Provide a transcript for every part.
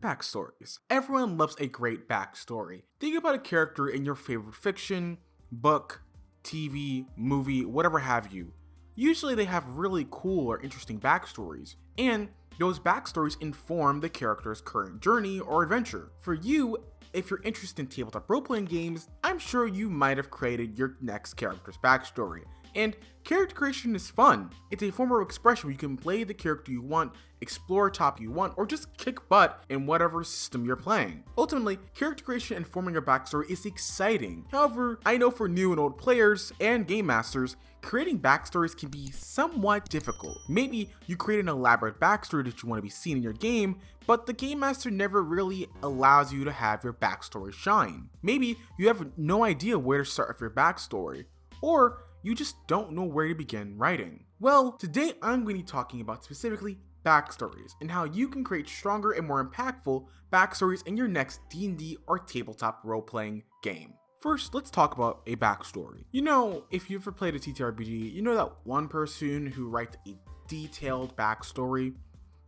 Backstories. Everyone loves a great backstory. Think about a character in your favorite fiction, book, TV, movie, whatever have you. Usually they have really cool or interesting backstories, and those backstories inform the character's current journey or adventure. For you, if you're interested in tabletop role-playing games, I'm sure you might have created your next character's backstory. And character creation is fun. It's a form of expression where you can play the character you want, explore a topic you want, or just kick butt in whatever system you're playing. Ultimately, character creation and forming a backstory is exciting. However, I know for new and old players and game masters, creating backstories can be somewhat difficult. Maybe you create an elaborate backstory that you want to be seen in your game, but the game master never really allows you to have your backstory shine. Maybe you have no idea where to start with your backstory, or you just don't know where to begin writing. Well, today I'm going to be talking about specifically backstories and how you can create stronger and more impactful backstories in your next D&D or tabletop role-playing game. First, let's talk about a backstory. You know, if you've ever played a TTRPG, you know that one person who writes a detailed backstory?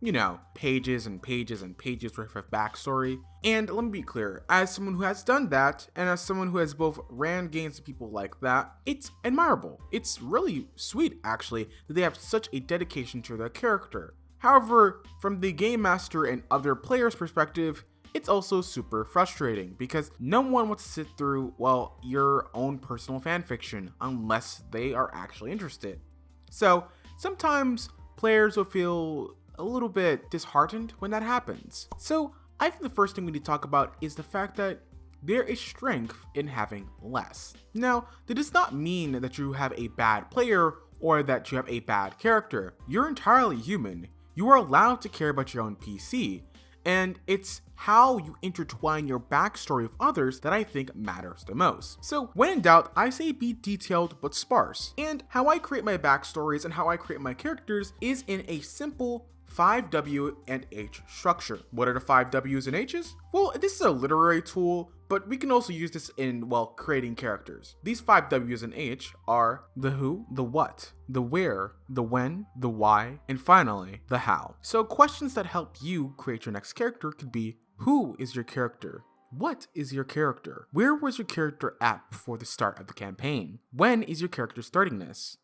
You know, pages and pages and pages worth of backstory. And let me be clear, as someone who has done that, and as someone who has both ran games with people like that, it's admirable. It's really sweet, actually, that they have such a dedication to their character. However, from the game master and other players' perspective, it's also super frustrating because no one wants to sit through, well, your own personal fanfiction unless they are actually interested. So sometimes players will feel a little bit disheartened when that happens. So I think the first thing we need to talk about is the fact that there is strength in having less. Now, that does not mean that you have a bad player or that you have a bad character. You're entirely human. You are allowed to care about your own PC, and it's how you intertwine your backstory with others that I think matters the most. So when in doubt, I say be detailed but sparse. And how I create my backstories and how I create my characters is in a simple 5W and H structure. What are the 5 W's and H's? Well, this is a literary tool, but we can also use this in, well, creating characters. These 5 W's and H are the who, the what, the where, the when, the why, and finally, the how. So questions that help you create your next character could be, who is your character? What is your character? Where was your character at before the start of the campaign? When is your character starting this?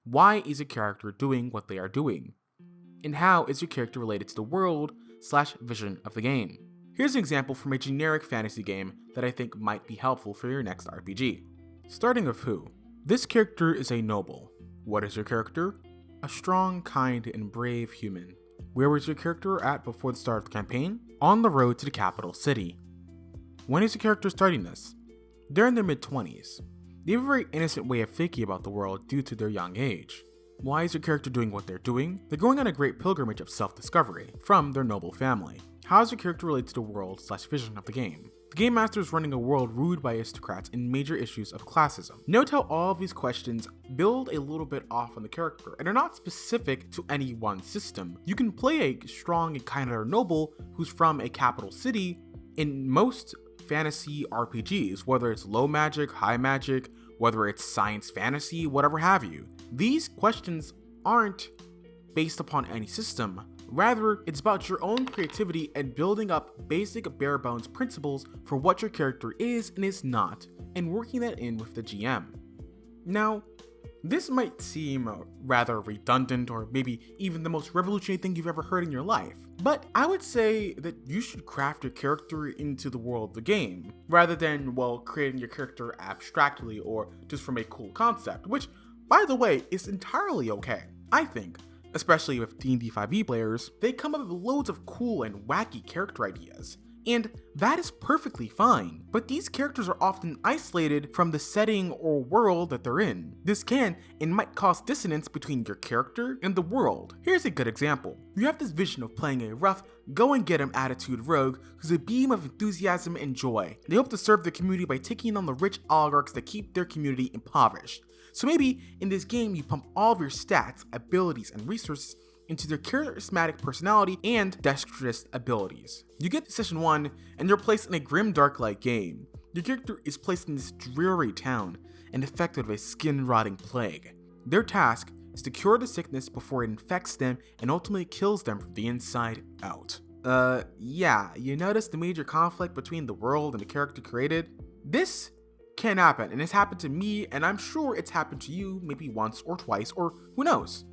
Why is your character doing what they are doing? And how is your character related to the world/vision of the game? Here's an example from a generic fantasy game that I think might be helpful for your next RPG. Starting with who. This character is a noble. What is your character? A strong, kind, and brave human. Where was your character at before the start of the campaign? On the road to the capital city. When is your character starting this? They're in their mid-20s. They have a very innocent way of thinking about the world due to their young age. Why is your character doing what they're doing? They're going on a great pilgrimage of self-discovery from their noble family. How is your character related to the world/vision of the game? The game master is running a world ruled by aristocrats and major issues of classism. Note how all of these questions build a little bit off on the character and are not specific to any one system. You can play a strong and kind-hearted noble who's from a capital city in most fantasy RPGs, whether it's low magic, high magic, whether it's science fantasy, whatever have you. These questions aren't based upon any system. Rather, it's about your own creativity and building up basic bare bones principles for what your character is and is not, and working that in with the GM. Now, this might seem rather redundant or maybe even the most revolutionary thing you've ever heard in your life, but I would say that you should craft your character into the world of the game, rather than, well, creating your character abstractly or just from a cool concept, which, by the way, is entirely okay. I think, especially with D&D 5e players, they come up with loads of cool and wacky character ideas. And that is perfectly fine, but these characters are often isolated from the setting or world that they're in. This can and might cause dissonance between your character and the world. Here's a good example. You have this vision of playing a rough, go-and-get-'em attitude rogue who's a beam of enthusiasm and joy. They hope to serve the community by taking on the rich oligarchs that keep their community impoverished. So maybe in this game you pump all of your stats, abilities, and resources into their charismatic personality and dexterous abilities. You get to session 1 and you're placed in a grim dark-like game. Your character is placed in this dreary town and affected with a skin-rotting plague. Their task is to cure the sickness before it infects them and ultimately kills them from the inside out. Yeah, you notice the major conflict between the world and the character created? This can happen, and it's happened to me, and I'm sure it's happened to you maybe once or twice, or who knows.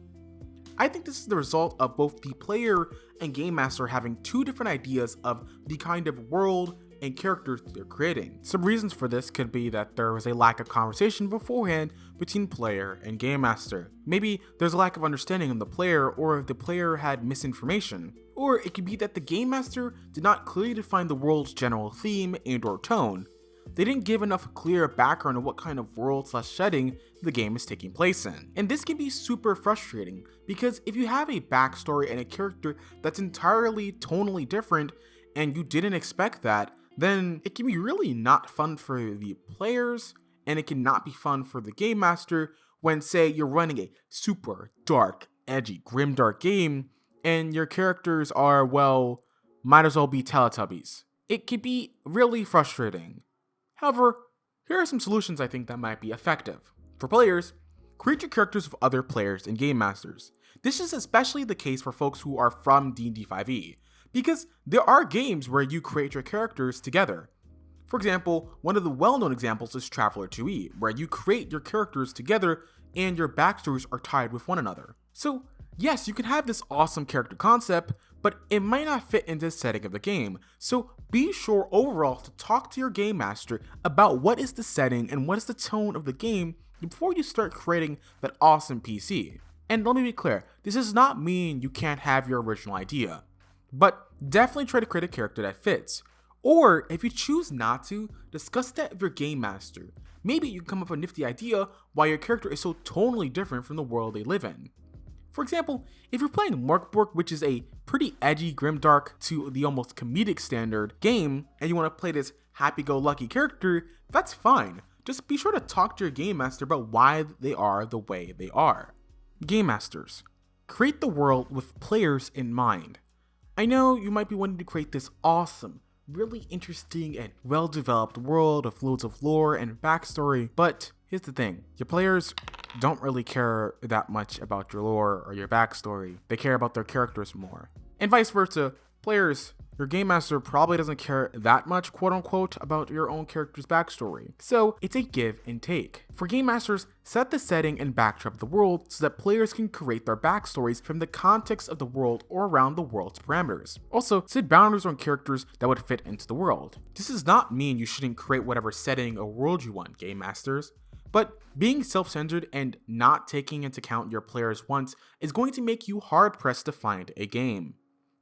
I think this is the result of both the player and game master having two different ideas of the kind of world and characters they're creating. Some reasons for this could be that there was a lack of conversation beforehand between player and game master. Maybe there's a lack of understanding of the player, or if the player had misinformation. Or it could be that the game master did not clearly define the world's general theme and or tone. They didn't give enough clear background of what kind of world/setting the game is taking place in. And this can be super frustrating, because if you have a backstory and a character that's entirely tonally different and you didn't expect that, then it can be really not fun for the players, and it can not be fun for the game master when, say, you're running a super dark, edgy, grimdark game and your characters are, well, might as well be Teletubbies. It can be really frustrating. However, here are some solutions I think that might be effective. For players, create your characters with other players and game masters. This is especially the case for folks who are from D&D 5e, because there are games where you create your characters together. For example, one of the well-known examples is Traveler 2e, where you create your characters together and your backstories are tied with one another. So yes, you can have this awesome character concept, but it might not fit into the setting of the game. So be sure overall to talk to your game master about what is the setting and what is the tone of the game before you start creating that awesome PC. And let me be clear, this does not mean you can't have your original idea, but definitely try to create a character that fits. Or if you choose not to, discuss that with your game master. Maybe you can come up with a nifty idea why your character is so totally different from the world they live in. For example, if you're playing Morkborg, which is a pretty edgy, grimdark to the almost comedic standard game, and you want to play this happy-go-lucky character, that's fine. Just be sure to talk to your game master about why they are the way they are. Game masters, create the world with players in mind. I know you might be wanting to create this awesome, really interesting and well-developed world of loads of lore and backstory, but here's the thing, your players don't really care that much about your lore or your backstory. They care about their characters more. And vice versa, players, your game master probably doesn't care that much, quote unquote, about your own character's backstory. So it's a give and take. For game masters, set the setting and backdrop of the world so that players can create their backstories from the context of the world or around the world's parameters. Also, set boundaries on characters that would fit into the world. This does not mean you shouldn't create whatever setting or world you want, game masters. But being self-centered and not taking into account your players' wants is going to make you hard-pressed to find a game.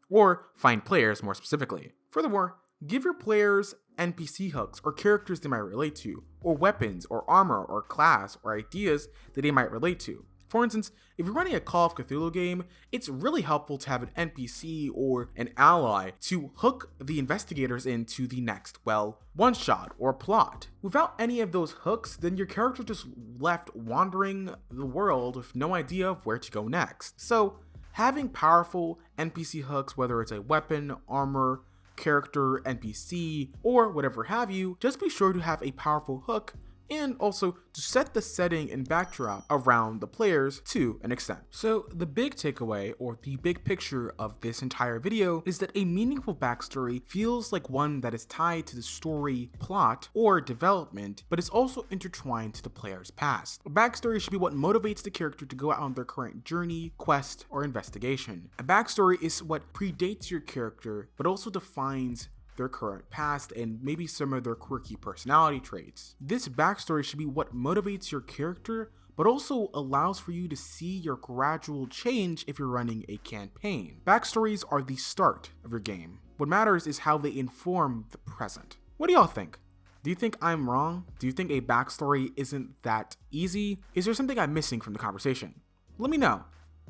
Or find players more specifically. Furthermore, give your players NPC hooks or characters they might relate to, or weapons or armor or class or ideas that they might relate to. For instance, if you're running a Call of Cthulhu game, it's really helpful to have an NPC or an ally to hook the investigators into the next, well, one-shot or plot. Without any of those hooks, then your character just left wandering the world with no idea of where to go next. So, having powerful NPC hooks, whether it's a weapon, armor, character, NPC, or whatever have you, just be sure to have a powerful hook and also to set the setting and backdrop around the players to an extent. So the big takeaway, or the big picture of this entire video, is that a meaningful backstory feels like one that is tied to the story, plot, or development, but is also intertwined to the player's past. A backstory should be what motivates the character to go out on their current journey, quest, or investigation. A backstory is what predates your character, but also defines their current past and maybe some of their quirky personality traits. This backstory should be what motivates your character, but also allows for you to see your gradual change if you're running a campaign. Backstories are the start of your game. What matters is how they inform the present. What do y'all think? Do you think I'm wrong? Do you think a backstory isn't that easy? Is there something I'm missing from the conversation? Let me know.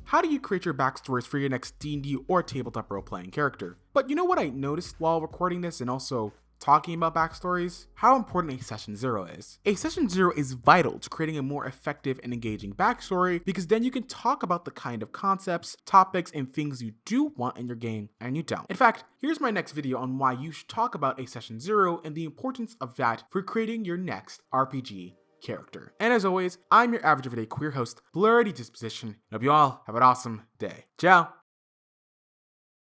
How do you create your backstories for your next D&D or tabletop role-playing character? But you know what I noticed while recording this and also talking about backstories? How important a Session 0 is. A Session 0 is vital to creating a more effective and engaging backstory, because then you can talk about the kind of concepts, topics, and things you do want in your game and you don't. In fact, here's my next video on why you should talk about a Session 0 and the importance of that for creating your next RPG character. And as always, I'm your average everyday queer host, Blurry Disposition. Hope you all have an awesome day. Ciao!